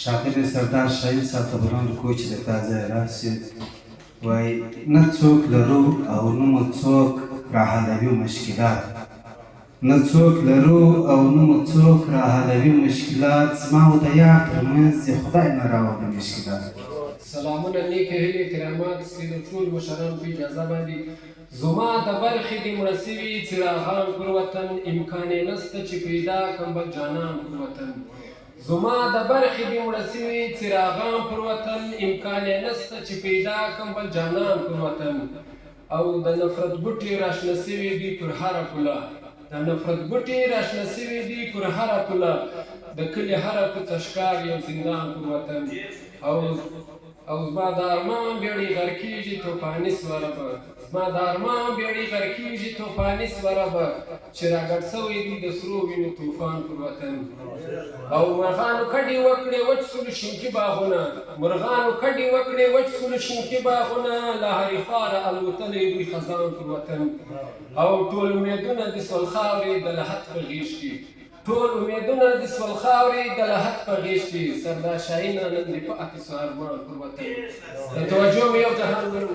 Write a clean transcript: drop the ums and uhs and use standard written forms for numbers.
ښاغلی سردار شاهین صاحب ته به وړاندې کوو چې د تا ځای راشي. وایي نه څوک لرو او نه مو څوک راحلوي مشکلات، نه څوک لرو او نه مو څوک راحلوي مشکلات، زما او د یار ترمنځ یې خدای نه راوړي مشکلات. سلامونه نیکې هیلې احترامات سپي د ټولو مشرانو په اجازه باندې زما د برخې دې مړه سوي څراغان پر وطن امکان یې نسته چې پیدا کړم بل جانان پر وطن. زما د برخې دې مړه سوي څراغان پر وطن امکان یې نسته چې پیدا کړم بل جانان پر وطن. او د نفرت بوټي راشنه سوي دي پر هره پوله، د نفرت بوټي راشنه سوي دي پر هره پوله، د کلي هره کوڅه ښکار یو زندان پر وطن. او زما د ارمان بیړۍ غر کېږي توپاني سوره به، زما د ارمان بیړۍ غر کېږي توپاني سوره به، چې راګډ سوی دي د سرو وینو طوفان پر وطن. او مرغانو کډې وکړې وچ سولو شینکي باغونه، مرغانو کډې وکړې وچ سولو شینکي باغونه، له هرې خواله الوتلی دوی خزان پر وطن. او ټول امیدونه د سول خاورې د لحد په غېږ کې، ټول امیدونه د سول خاورې د لحد په غېږ کې، سردار شاهینه نن دې په اته سو ارمان پر وطن. د توجه مې یو جهان ورو